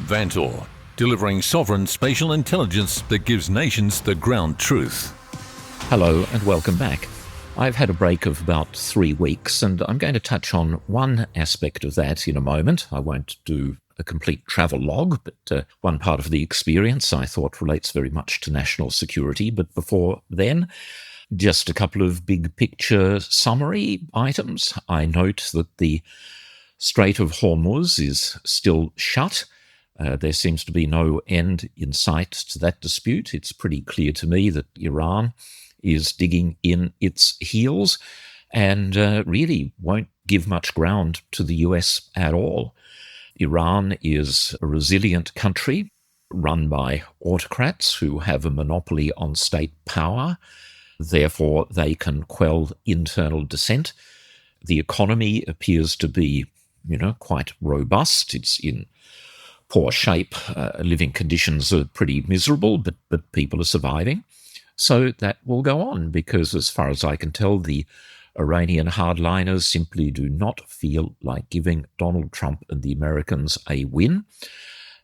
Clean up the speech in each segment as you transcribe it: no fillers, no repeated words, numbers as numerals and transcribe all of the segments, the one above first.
Vantor, delivering sovereign spatial intelligence that gives nations the ground truth. Hello and welcome back. I've had a break of about 3 weeks and I'm going to touch on one aspect of that in a moment. I won't do a complete travel log, but one part of the experience I thought relates very much to national security. But before then, just a couple of big picture summary items. I note that the Strait of Hormuz is still shut. There seems to be no end in sight to that dispute. It's pretty clear to me that Iran is digging in its heels and really won't give much ground to the US at all. Iran is a resilient country run by autocrats who have a monopoly on state power. Therefore, they can quell internal dissent. The economy appears to be, quite robust. It's in poor shape. Living conditions are pretty miserable, but people are surviving. So that will go on because, as far as I can tell, the Iranian hardliners simply do not feel like giving Donald Trump and the Americans a win,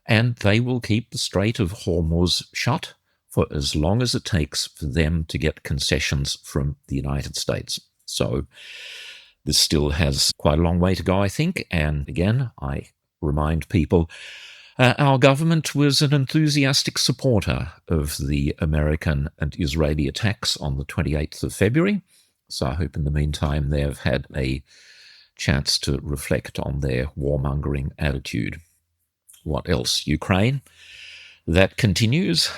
and they will keep the Strait of Hormuz shut for as long as it takes for them to get concessions from the United States. So this still has quite a long way to go, I think, and again, I remind people our government was an enthusiastic supporter of the American and Israeli attacks on the 28th of February. So I hope in the meantime they've had a chance to reflect on their warmongering attitude. What else? Ukraine. That continues.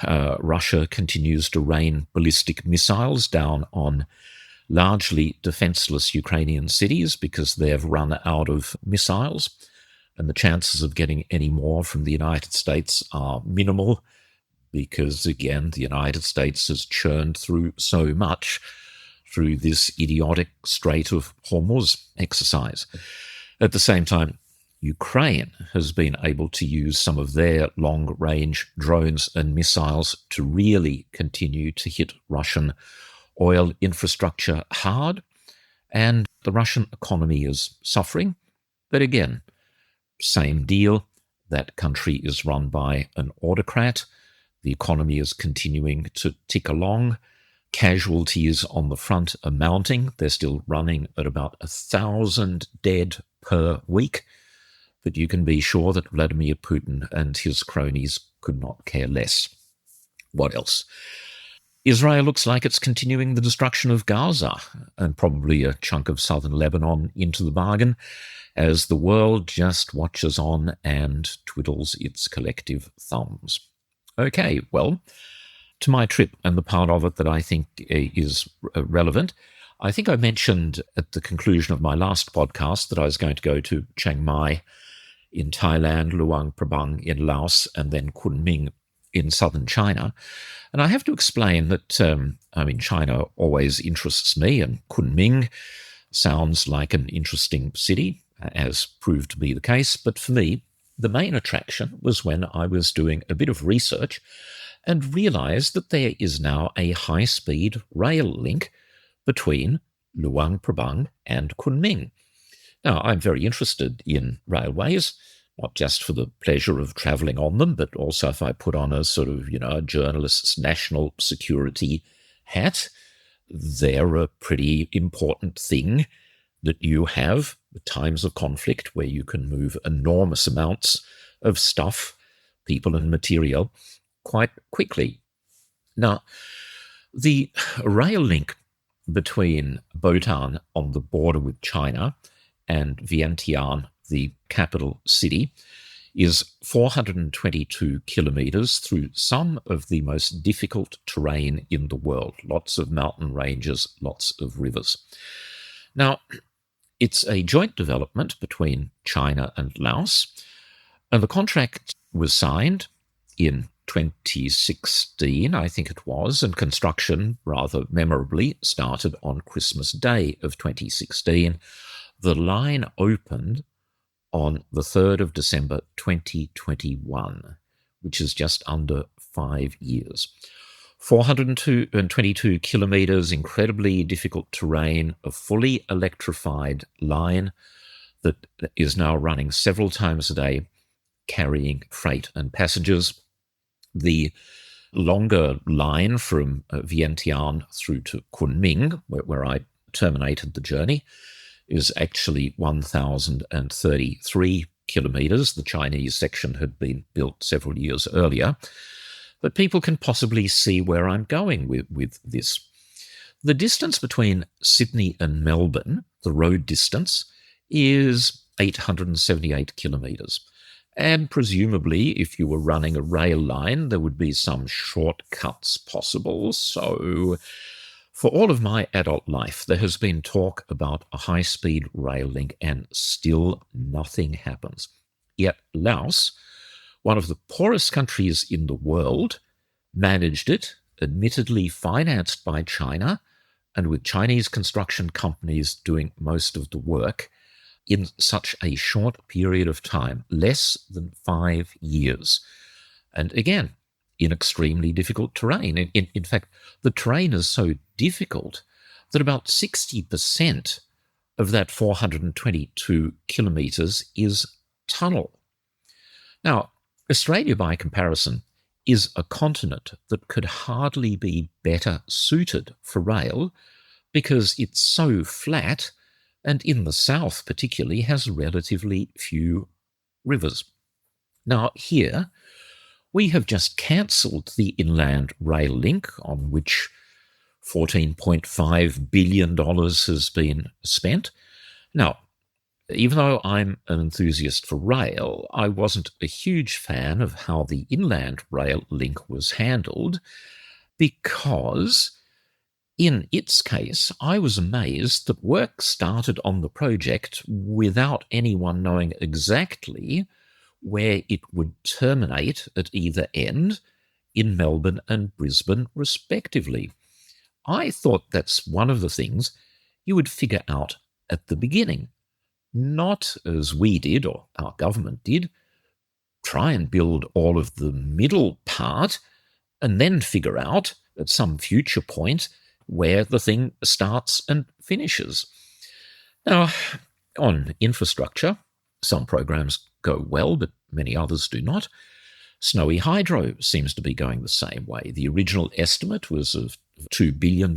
Russia continues to rain ballistic missiles down on largely defenseless Ukrainian cities because they've run out of missiles. And the chances of getting any more from the United States are minimal because, again, the United States has churned through so much through this idiotic Strait of Hormuz exercise. At the same time, Ukraine has been able to use some of their long-range drones and missiles to really continue to hit Russian oil infrastructure hard, and the Russian economy is suffering. But again, same deal. That country is run by an autocrat. The economy is continuing to tick along. Casualties on the front are mounting. They're still running at about 1,000 dead per week. But you can be sure that Vladimir Putin and his cronies could not care less. What else? Israel looks like it's continuing the destruction of Gaza and probably a chunk of southern Lebanon into the bargain, as the world just watches on and twiddles its collective thumbs. Okay, well, to my trip and the part of it that I think is relevant, I think I mentioned at the conclusion of my last podcast that I was going to go to Chiang Mai in Thailand, Luang Prabang in Laos, and then Kunming in southern China. And I have to explain that, China always interests me, and Kunming sounds like an interesting city, as proved to be the case. But for me, the main attraction was when I was doing a bit of research and realized that there is now a high-speed rail link between Luang Prabang and Kunming. Now, I'm very interested in railways, not just for the pleasure of travelling on them, but also if I put on a sort of, a journalist's national security hat, they're a pretty important thing that you have at times of conflict where you can move enormous amounts of stuff, people and material, quite quickly. Now, the rail link between Bhutan on the border with China and Vientiane, the capital city, is 422 kilometres through some of the most difficult terrain in the world. Lots of mountain ranges, lots of rivers. Now, it's a joint development between China and Laos, and the contract was signed in 2016, I think it was, and construction, rather memorably, started on Christmas Day of 2016. The line opened on the 3rd of December 2021, which is just under 5 years. 422 kilometres, incredibly difficult terrain, a fully electrified line that is now running several times a day, carrying freight and passengers. The longer line from Vientiane through to Kunming, where I terminated the journey, is actually 1,033 kilometres. The Chinese section had been built several years earlier. But people can possibly see where I'm going with this. The distance between Sydney and Melbourne, the road distance, is 878 kilometres. And presumably, if you were running a rail line, there would be some shortcuts possible. So for all of my adult life, there has been talk about a high-speed rail link, and still nothing happens. Yet Laos, one of the poorest countries in the world, managed it, admittedly financed by China, and with Chinese construction companies doing most of the work, in such a short period of time, less than 5 years. And again, in extremely difficult terrain. In fact, the terrain is so difficult that about 60% of that 422 kilometres is tunnel. Now, Australia, by comparison, is a continent that could hardly be better suited for rail because it's so flat, and in the south particularly has relatively few rivers. Now, here, we have just cancelled the inland rail link on which $14.5 billion has been spent. Now, even though I'm an enthusiast for rail, I wasn't a huge fan of how the inland rail link was handled, because in its case, I was amazed that work started on the project without anyone knowing exactly where it would terminate at either end in Melbourne and Brisbane, respectively. I thought that's one of the things you would figure out at the beginning, not as we did, or our government did, try and build all of the middle part and then figure out at some future point where the thing starts and finishes. Now, on infrastructure, some programs go well, but many others do not. Snowy Hydro seems to be going the same way. The original estimate was of $2 billion.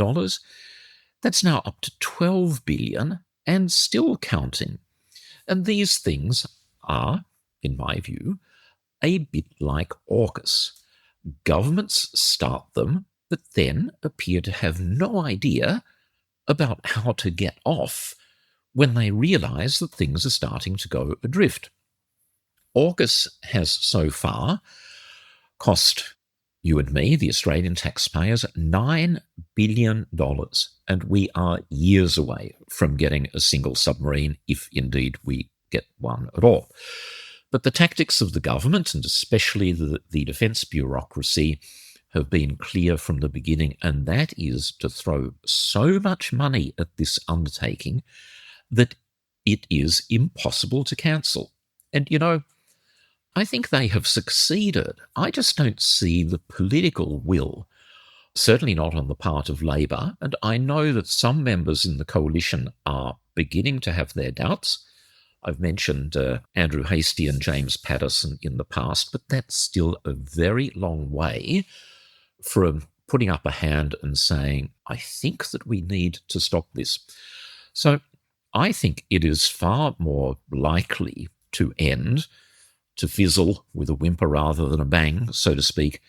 That's now up to $12 billion and still counting. And these things are, in my view, a bit like AUKUS. Governments start them, but then appear to have no idea about how to get off when they realise that things are starting to go adrift. AUKUS has so far cost you and me, the Australian taxpayers, $9 billion, and we are years away from getting a single submarine, if indeed we get one at all. But the tactics of the government, and especially the defence bureaucracy, have been clear from the beginning, and that is to throw so much money at this undertaking that it is impossible to cancel. And, you know, I think they have succeeded. I just don't see the political will, certainly not on the part of Labor, and I know that some members in the coalition are beginning to have their doubts. I've mentioned Andrew Hastie and James Patterson in the past, but that's still a very long way from putting up a hand and saying, I think that we need to stop this. So I think it is far more likely to end, to fizzle with a whimper rather than a bang, so to speak,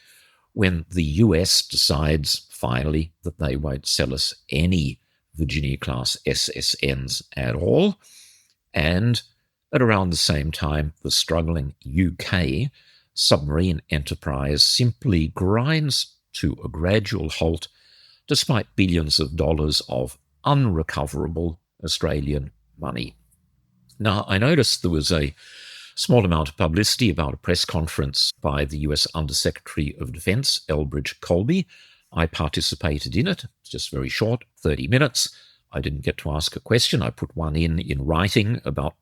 when the US decides finally that they won't sell us any Virginia-class SSNs at all, and at around the same time, the struggling UK submarine enterprise simply grinds to a gradual halt despite billions of dollars of unrecoverable Australian money. Now, I noticed there was a small amount of publicity about a press conference by the US Undersecretary of Defense, Elbridge Colby. I participated in it. It's just very short, 30 minutes. I didn't get to ask a question. I put one in writing about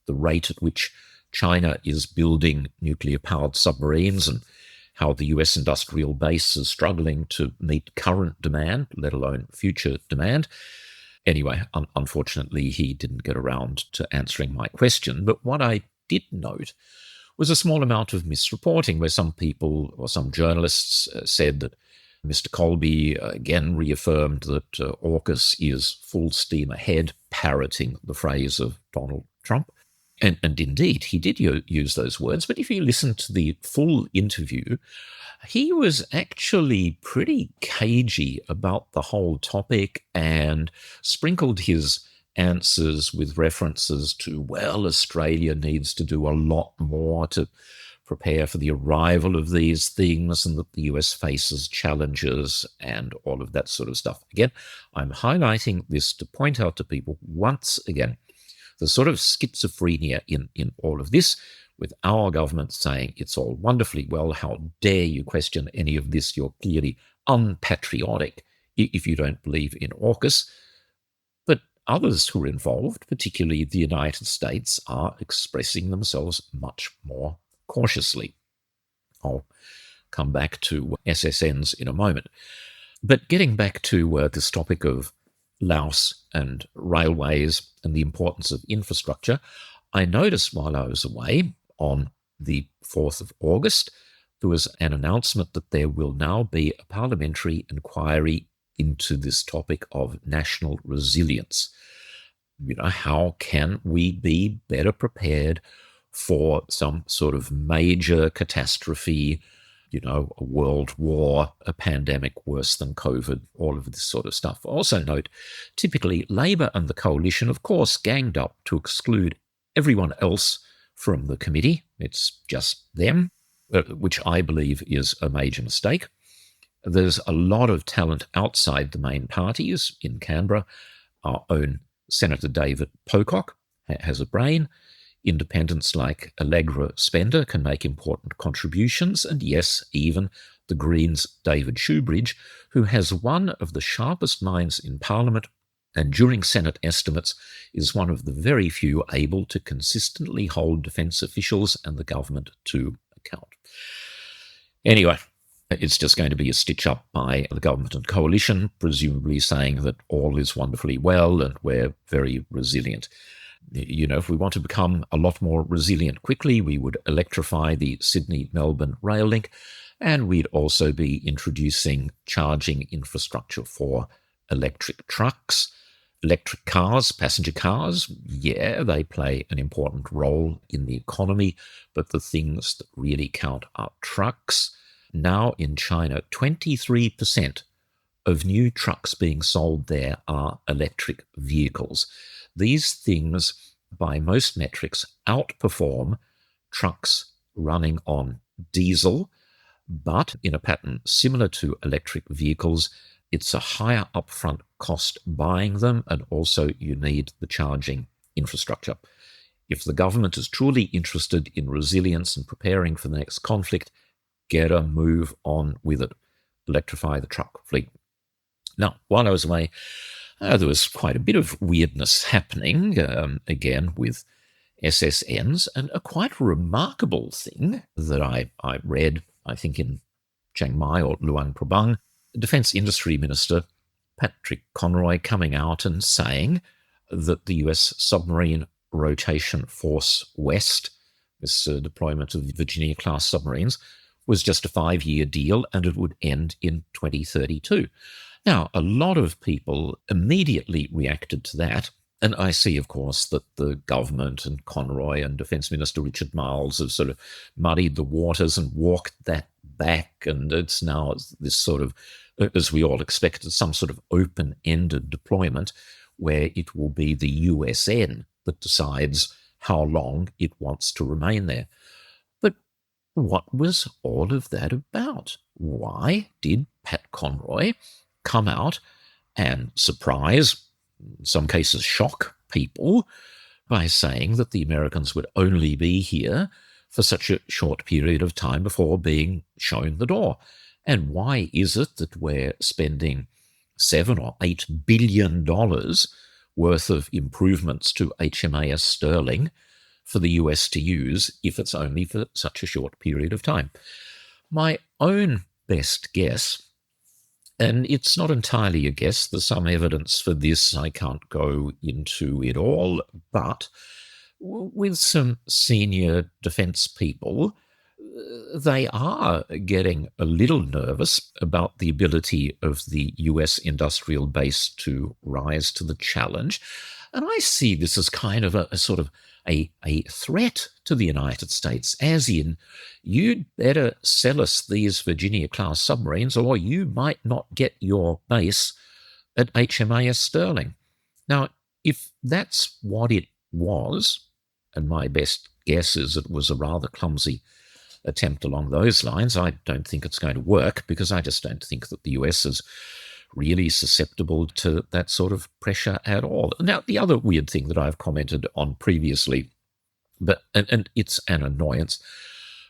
the rate at which China is building nuclear-powered submarines and how the US industrial base is struggling to meet current demand, let alone future demand. Anyway, unfortunately, he didn't get around to answering my question. But what I did note was a small amount of misreporting where some people or some journalists said that Mr. Colby again reaffirmed that AUKUS is full steam ahead, parroting the phrase of Donald Trump. And indeed, he did use those words. But if you listen to the full interview, he was actually pretty cagey about the whole topic and sprinkled his answers with references to, well, Australia needs to do a lot more to prepare for the arrival of these things and that the US faces challenges and all of that sort of stuff. Again, I'm highlighting this to point out to people once again the sort of schizophrenia in all of this, with our government saying it's all wonderfully well, how dare you question any of this, you're clearly unpatriotic if you don't believe in AUKUS. But others who are involved, particularly the United States, are expressing themselves much more cautiously. I'll come back to SSNs in a moment. But getting back to this topic of Laos and railways and the importance of infrastructure, I noticed while I was away on the 4th of August, there was an announcement that there will now be a parliamentary inquiry into this topic of national resilience. How can we be better prepared for some sort of major catastrophe, a world war, a pandemic worse than COVID, all of this sort of stuff. Also note, typically Labor and the coalition, of course, ganged up to exclude everyone else from the committee. It's just them, which I believe is a major mistake. There's a lot of talent outside the main parties in Canberra. Our own Senator David Pocock has a brain. Independents like Allegra Spender can make important contributions, and yes, even the Greens' David Shoebridge, who has one of the sharpest minds in Parliament and during Senate estimates is one of the very few able to consistently hold defence officials and the government to account. Anyway, it's just going to be a stitch-up by the government and coalition, presumably saying that all is wonderfully well and we're very resilient. If we want to become a lot more resilient quickly, we would electrify the Sydney-Melbourne rail link, and we'd also be introducing charging infrastructure for electric trucks. Electric cars, passenger cars, yeah, they play an important role in the economy, but the things that really count are trucks. Now in China, 23% of new trucks being sold there are electric vehicles. These things, by most metrics, outperform trucks running on diesel, but in a pattern similar to electric vehicles, it's a higher upfront cost buying them, and also you need the charging infrastructure. If the government is truly interested in resilience and preparing for the next conflict, get a move on with it. Electrify the truck fleet. Now, while I was away, there was quite a bit of weirdness happening, again, with SSNs, and a quite remarkable thing that I read, I think in Chiang Mai or Luang Prabang, Defence Industry Minister Patrick Conroy coming out and saying that the US Submarine Rotation Force West, this deployment of Virginia-class submarines, was just a 5-year deal and it would end in 2032. Now, a lot of people immediately reacted to that, and I see, of course, that the government and Conroy and Defence Minister Richard Marles have sort of muddied the waters and walked that back, and it's now this sort of, as we all expected, some sort of open-ended deployment where it will be the USN that decides how long it wants to remain there. But what was all of that about? Why did Pat Conroy come out and surprise, in some cases shock people, by saying that the Americans would only be here for such a short period of time before being shown the door? And why is it that we're spending $7 or $8 billion worth of improvements to HMAS Stirling for the US to use if it's only for such a short period of time? My own best guess, and it's not entirely a guess, there's some evidence for this, I can't go into it all, but with some senior defence people, they are getting a little nervous about the ability of the US industrial base to rise to the challenge. And I see this as kind of a sort of a threat to the United States, as in, you'd better sell us these Virginia-class submarines or you might not get your base at HMAS Stirling. Now, if that's what it was, and my best guess is it was a rather clumsy attempt along those lines, I don't think it's going to work, because I just don't think that the US is really susceptible to that sort of pressure at all. Now, the other weird thing that I've commented on previously, and it's an annoyance,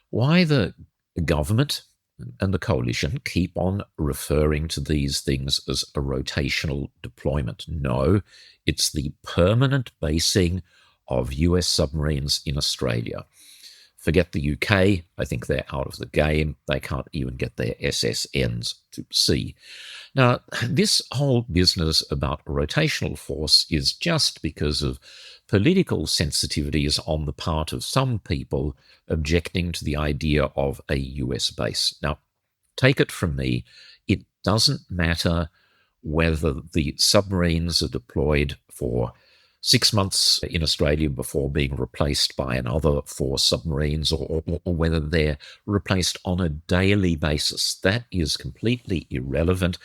why the government and the coalition keep on referring to these things as a rotational deployment. No, it's the permanent basing of US submarines in Australia. Forget the UK. I think they're out of the game. They can't even get their SSNs to sea. Now, this whole business about rotational force is just because of political sensitivities on the part of some people objecting to the idea of a US base. Now, take it from me, it doesn't matter whether the submarines are deployed for 6 months in Australia before being replaced by another 4 submarines, or whether they're replaced on a daily basis. That is completely irrelevant.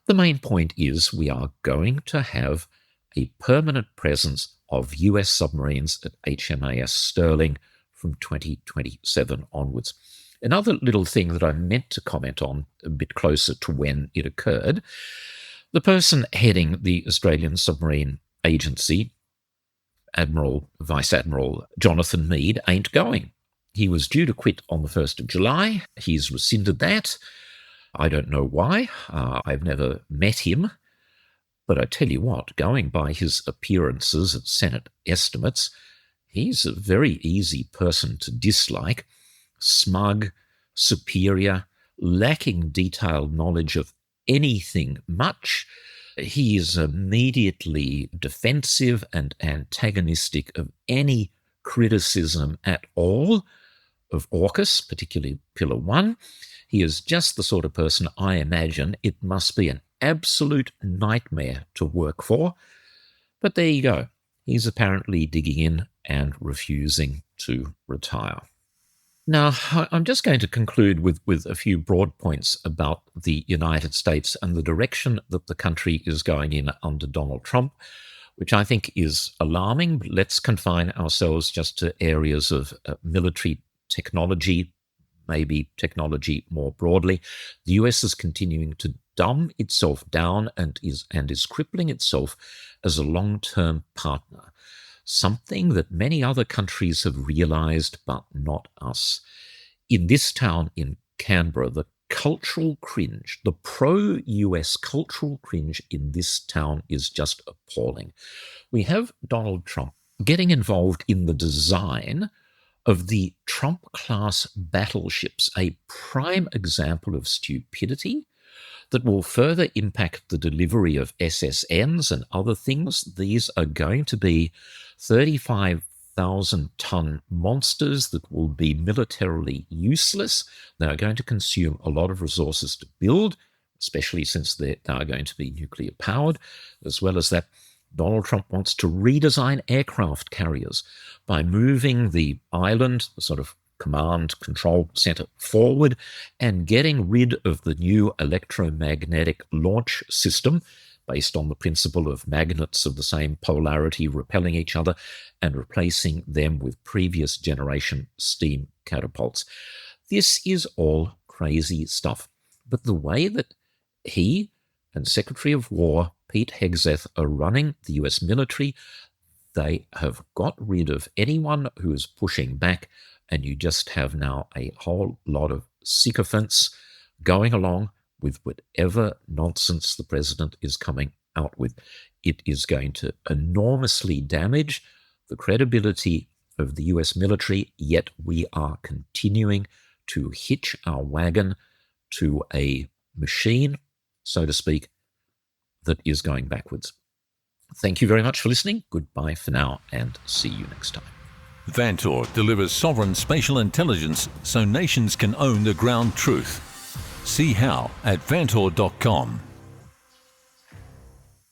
The main point is we are going to have a permanent presence of US submarines at HMAS Stirling from 2027 onwards. Another little thing that I meant to comment on a bit closer to when it occurred, the person heading the Australian Submarine Agency, Vice Admiral Jonathan Mead, ain't going. He was due to quit on the 1st of July. He's rescinded that. I don't know why. I've never met him. But I tell you what, going by his appearances at Senate estimates, he's a very easy person to dislike. Smug, superior, lacking detailed knowledge of anything much. He is immediately defensive and antagonistic of any criticism at all of AUKUS, particularly Pillar 1. He is just the sort of person I imagine it must be an absolute nightmare to work for. But there you go. He's apparently digging in and refusing to retire. Now, I'm just going to conclude with a few broad points about the United States and the direction that the country is going in under Donald Trump, which I think is alarming. But let's confine ourselves just to areas of military technology, maybe technology more broadly. The US is continuing to dumb itself down and is crippling itself as a long-term partner. Something that many other countries have realized, but not us. In this town in Canberra, the cultural cringe, the pro-US cultural cringe in this town is just appalling. We have Donald Trump getting involved in the design of the Trump-class battleships, a prime example of stupidity that will further impact the delivery of SSNs and other things. These are going to be 35,000-ton monsters that will be militarily useless. They are going to consume a lot of resources to build, especially since they are going to be nuclear powered. As well as that, Donald Trump wants to redesign aircraft carriers by moving the island, the sort of command control center, forward and getting rid of the new electromagnetic launch system based on the principle of magnets of the same polarity repelling each other, and replacing them with previous generation steam catapults. This is all crazy stuff. But the way that he and Secretary of War Pete Hegseth are running the US military, they have got rid of anyone who is pushing back, and you just have now a whole lot of sycophants going along with whatever nonsense the president is coming out with. It is going to enormously damage the credibility of the US military, yet we are continuing to hitch our wagon to a machine, so to speak, that is going backwards. Thank you very much for listening. Goodbye for now, and see you next time. Vantor delivers sovereign spatial intelligence so nations can own the ground truth. See how at vantor.com.